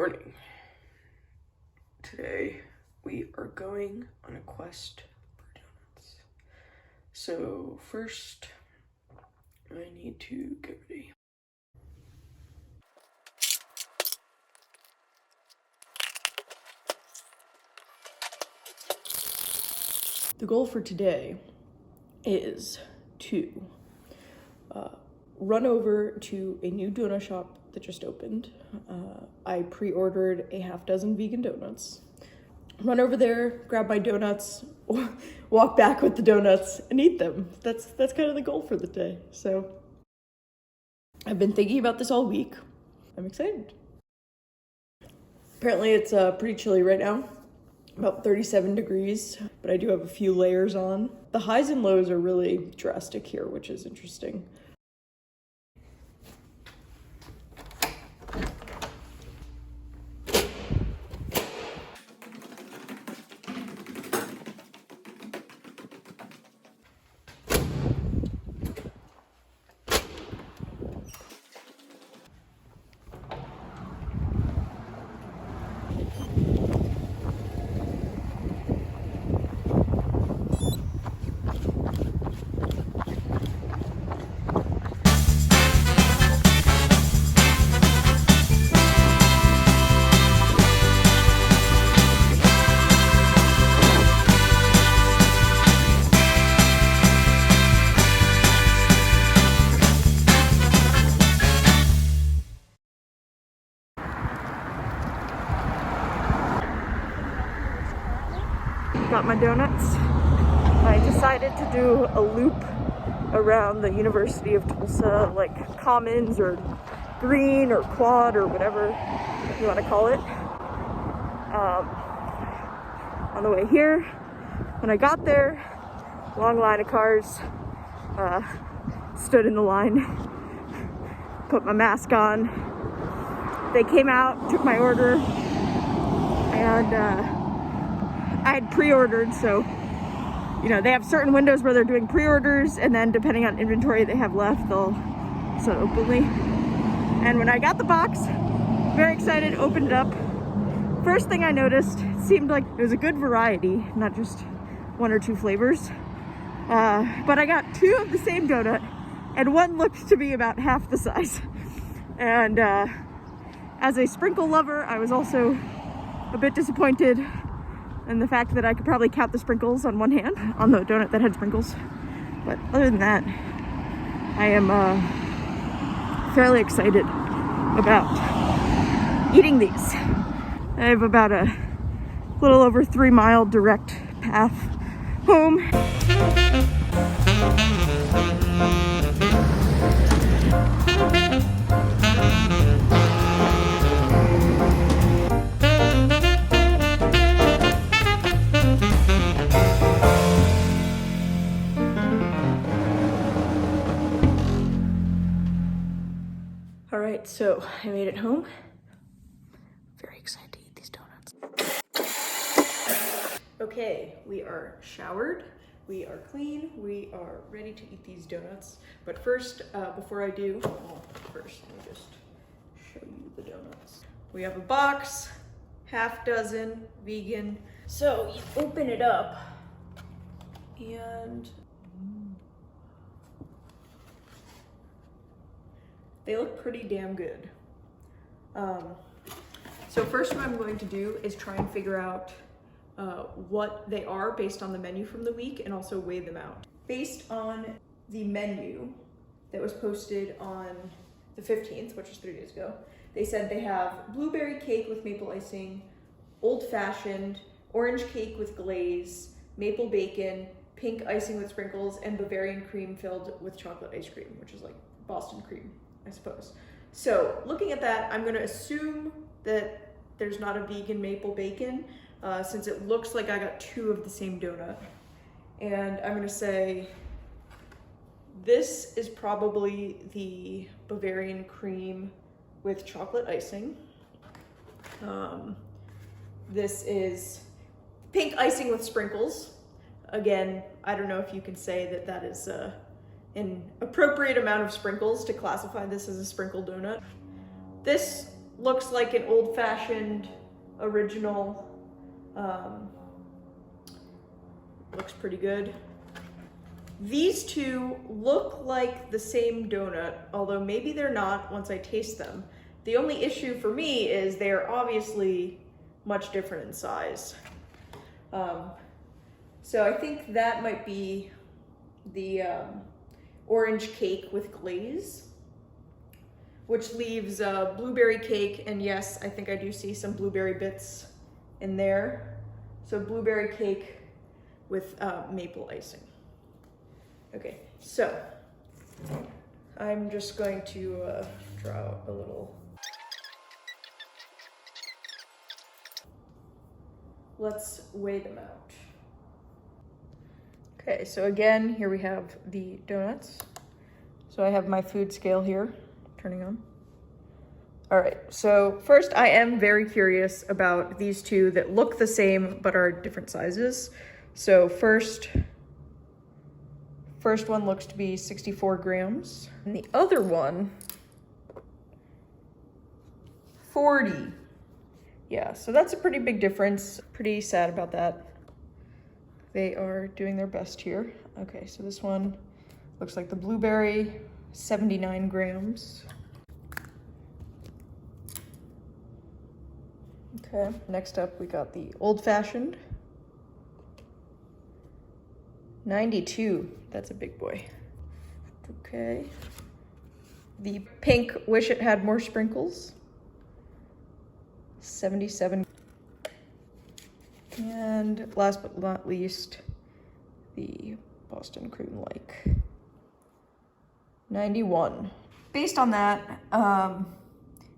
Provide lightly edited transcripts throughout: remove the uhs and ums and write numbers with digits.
morning. Today we are going on a quest for donuts. So first I need to get ready. The goal for today is to run over to a new donut shop that just opened. I pre-ordered a half dozen vegan donuts. Run over there, grab my donuts, walk back with the donuts, and eat them. That's kind of the goal for the day. So I've been thinking about this all week. I'm excited. Apparently it's pretty chilly right now, about 37 degrees, but I do have a few layers on. The highs and lows are really drastic here, which is interesting. Got my donuts. I decided to do a loop around the University of Tulsa, like Commons or Green or Quad or whatever you want to call it. On the way here, when I got there, long line of cars, stood in the line, put my mask on. They came out, took my order, and I had pre-ordered, so, you know, they have certain windows where they're doing pre-orders, and then depending on inventory they have left, they'll sell openly. And when I got the box, very excited, opened it up. First thing I noticed, it seemed like it was a good variety, not just one or two flavors. But I got two of the same donut, and one looked to be about half the size. And as a sprinkle lover, I was also a bit disappointed in the fact that I could probably count the sprinkles on one hand on the donut that had sprinkles. But other than that, I am fairly excited about eating these. I have about a little over 3 mile direct path home. All right, so I made it home. Very excited to eat these donuts. Okay, we are showered, we are clean, we are ready to eat these donuts. But first, before I do, first let me just show you the donuts. We have a box, half dozen, vegan. So you open it up and they look pretty damn good. So first what I'm going to do is try and figure out what they are based on the menu from the week and also weigh them out. Based on the menu that was posted on the 15th, which is 3 days ago, they said they have blueberry cake with maple icing, old fashioned, orange cake with glaze, maple bacon, pink icing with sprinkles, and Bavarian cream filled with chocolate ice cream, which is like Boston cream, I suppose. So looking at that, I'm gonna assume that there's not a vegan maple bacon, since it looks like I got two of the same donut. And I'm gonna say this is probably the Bavarian cream with chocolate icing. This is pink icing with sprinkles. Again, I don't know if you can say that that is an appropriate amount of sprinkles to classify this as a sprinkle donut. This looks like an old-fashioned original. Looks pretty good. These two look like the same donut, although maybe they're not once I taste them. The only issue for me is they're obviously much different in size. So I think that might be the orange cake with glaze, which leaves blueberry cake, and yes, I think I do see some blueberry bits in there. So blueberry cake with maple icing. Okay, so I'm just going to draw out a little. Let's weigh them out. Okay, so again, here we have the donuts. So I have my food scale here, turning on. All right, so first I am very curious about these two that look the same but are different sizes. So first one looks to be 64 grams, and the other one, 40. Yeah, so that's a pretty big difference. Pretty sad about that. They are doing their best here. Okay, so this one looks like the blueberry, 79 grams. Okay, next up we got the old-fashioned, 92, that's a big boy. Okay. The pink, wish it had more sprinkles, 77. And last but not least, the Boston Cream Like, 91. Based on that,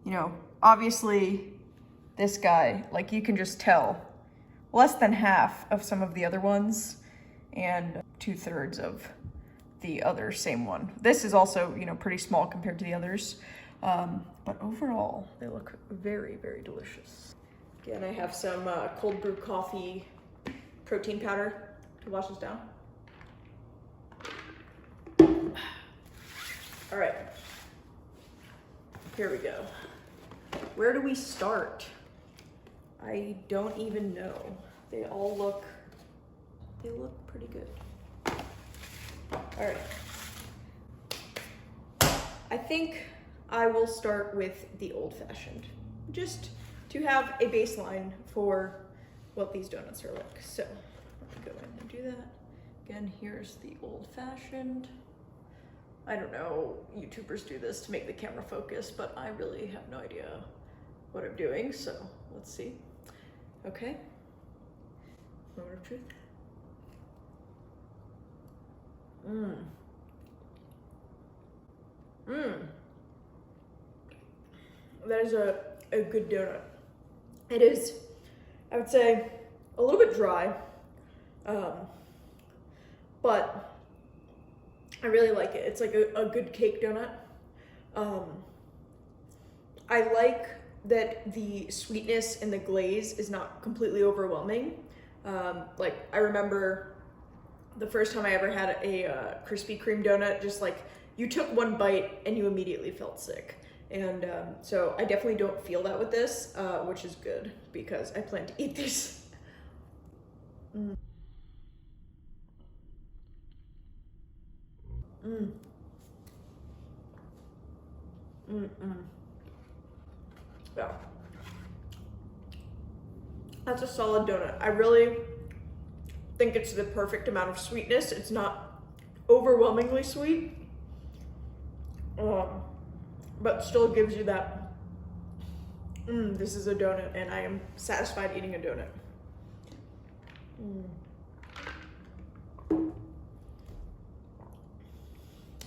you know, obviously this guy, like you can just tell, less than half of some of the other ones, and 2/3 of the other same one. This is also, you know, pretty small compared to the others. But overall, they look very, very delicious. Again, I have some cold brew coffee protein powder to wash this down. All right, here we go. Where do we start? I don't even know. They look pretty good. All right. I think I will start with the old-fashioned, just to have a baseline for what these donuts are like. So let me go in and do that. Again, here's the old-fashioned. I don't know, YouTubers do this to make the camera focus, but I really have no idea what I'm doing, so let's see. Okay. Moment of truth. That is a good donut. It is, I would say, a little bit dry, but I really like it. It's like a good cake donut. I like that the sweetness and the glaze is not completely overwhelming. Like I remember the first time I ever had a Krispy Kreme donut, just like you took one bite and you immediately felt sick. And so I definitely don't feel that with this, which is good because I plan to eat these. Yeah. That's a solid donut. I really think it's the perfect amount of sweetness. It's not overwhelmingly sweet, but still gives you that, this is a donut and I am satisfied eating a donut.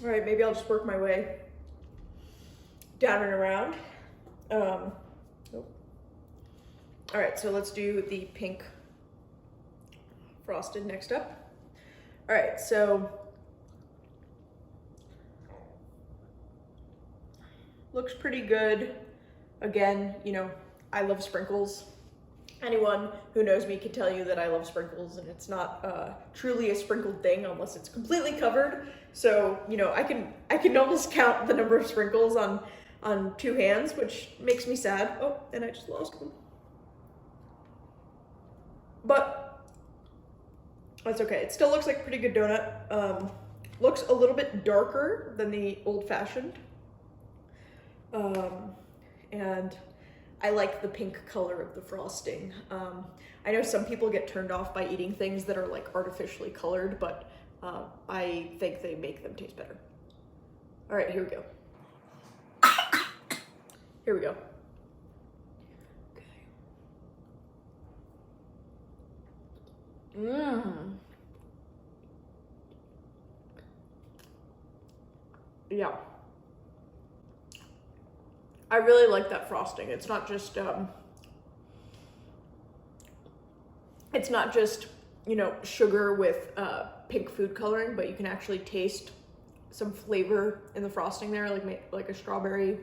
All right, maybe I'll just work my way down and around. All right, so let's do the pink frosted next up. All right, so looks pretty good. Again, you know, I love sprinkles. Anyone who knows me can tell you that I love sprinkles, and it's not truly a sprinkled thing unless it's completely covered. So, you know, I can almost count the number of sprinkles on on 2 hands, which makes me sad. Oh, and I just lost one. But that's okay. It still looks like a pretty good donut. Looks a little bit darker than the old-fashioned. And I like the pink color of the frosting. I know some people get turned off by eating things that are like artificially colored, but I think they make them taste better. All right, here we go. Here we go. Okay. Yeah. I really like that frosting. It's not just, you know, sugar with pink food coloring, but you can actually taste some flavor in the frosting there, like a strawberry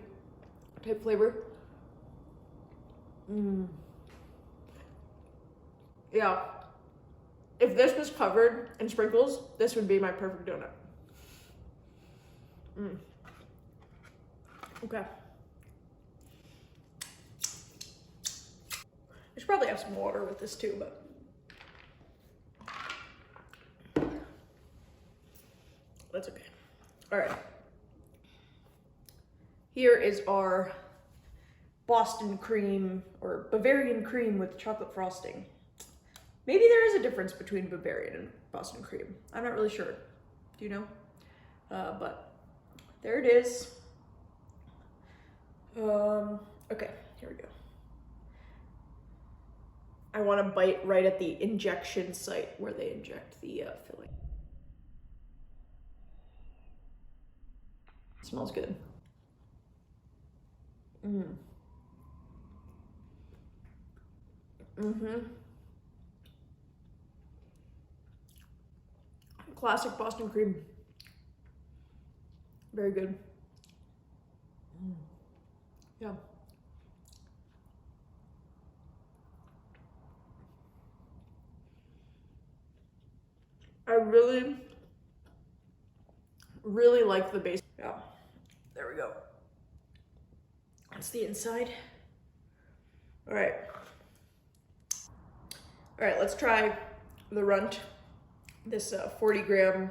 type flavor. Yeah. If this was covered in sprinkles, this would be my perfect donut. Okay. I should probably have some water with this too, but that's okay. All right. Here is our Boston cream or Bavarian cream with chocolate frosting. Maybe there is a difference between Bavarian and Boston cream. I'm not really sure. Do you know? But there it is. Okay, here we go. I want to bite right at the injection site where they inject the filling. It smells good. Classic Boston cream. Very good. Yeah. I really, really like the base. Yeah. There we go. That's the inside. All right. All right, let's try the runt. This 40 gram.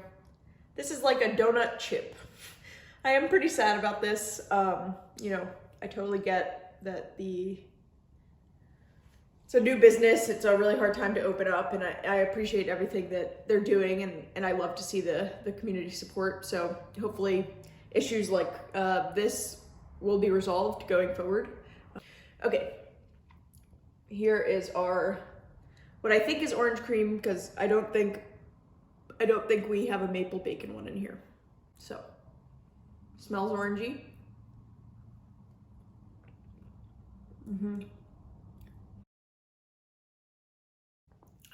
This is like a donut chip. I am pretty sad about this. You know, I totally get that it's a new business. It's a really hard time to open up, and I appreciate everything that they're doing, and I love to see the community support. So hopefully issues like this will be resolved going forward. Okay, here is our, what I think is orange cream, because I don't think we have a maple bacon one in here. So, smells orangey.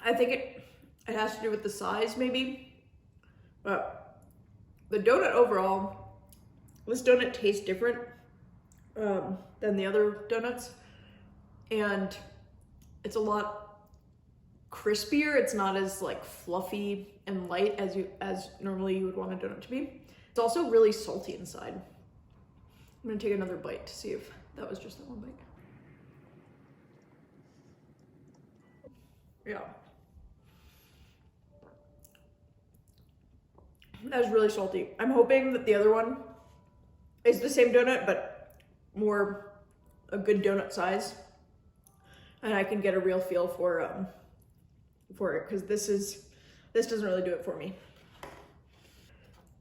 I think it has to do with the size, maybe. But the donut overall, this donut tastes different than the other donuts, and it's a lot crispier. It's not as like fluffy and light as normally you would want a donut to be. It's also really salty inside. I'm gonna take another bite to see if that was just that one bite. Yeah. That was really salty. I'm hoping that the other one is the same donut, but more a good donut size, and I can get a real feel for it, because this doesn't really do it for me.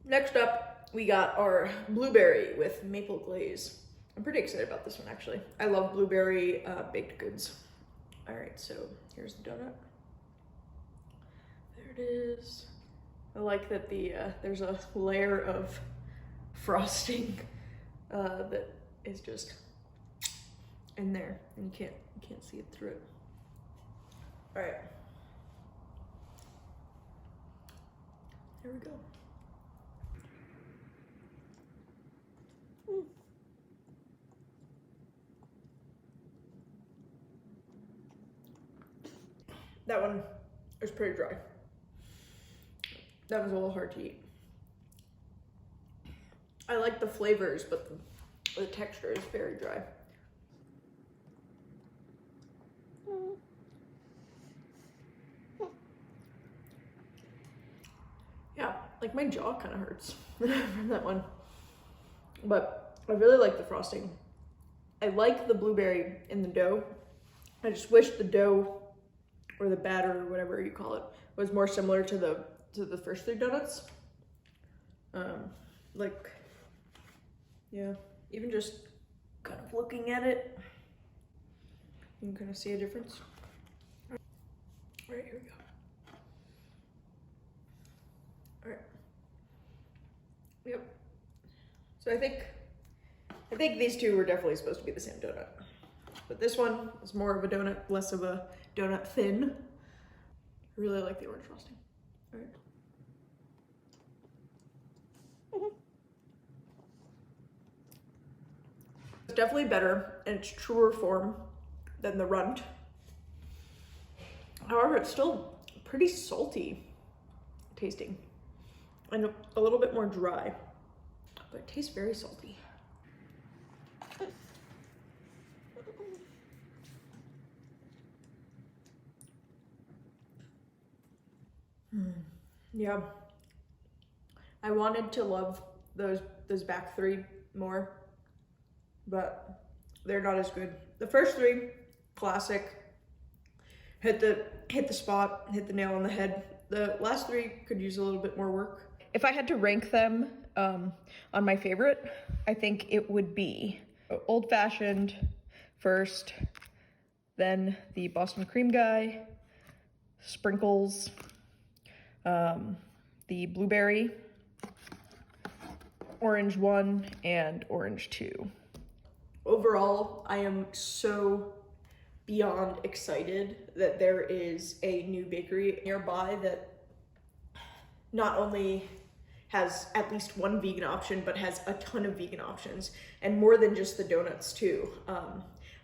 Next up, we got our blueberry with maple glaze. I'm pretty excited about this one, actually. I love blueberry baked goods. All right, so here's the donut. There it is. I like that there's a layer of frosting that is just in there, and you can't see it through it. All right. Here we go. That one is pretty dry. That was a little hard to eat. I like the flavors, but The texture is very dry. Yeah, like my jaw kind of hurts from that one. But I really like the frosting. I like the blueberry in the dough. I just wish the dough or the batter or whatever you call it was more similar to the first 3 donuts. Like, yeah, even just kind of looking at it, you can kind of see a difference. All right, here we go. All right. Yep. So I think these two were definitely supposed to be the same donut, but this one is more of a donut, less of a donut thin. I really like the orange frosting. All right. It's definitely better in its truer form than the runt. However, it's still pretty salty tasting and a little bit more dry, but it tastes very salty. Yeah, I wanted to love those back 3 more, but they're not as good. The first 3, classic, hit the spot, hit the nail on the head. The last 3 could use a little bit more work. If I had to rank them on my favorite, I think it would be Old Fashioned first, then the Boston Cream Guy, Sprinkles, the Blueberry, Orange 1, and Orange 2. Overall, I am so beyond excited that there is a new bakery nearby that not only has at least one vegan option, but has a ton of vegan options, and more than just the donuts too.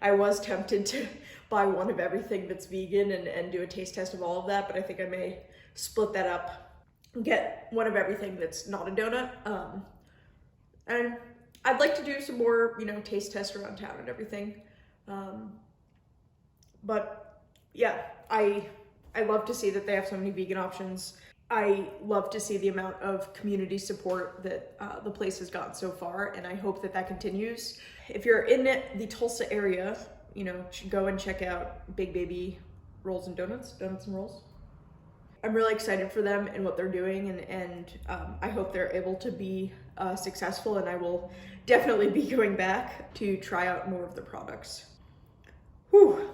I was tempted to buy one of everything that's vegan and do a taste test of all of that, but I think I may split that up, get one of everything that's not a donut. And I'd like to do some more, taste tests around town and everything. But yeah, I love to see that they have so many vegan options. I love to see the amount of community support that the place has gotten so far, and I hope that that continues. If you're in the Tulsa area, go and check out Big Baby Rolls and Donuts and Rolls. I'm really excited for them and what they're doing, and I hope they're able to be successful, and I will definitely be going back to try out more of the products. Whew.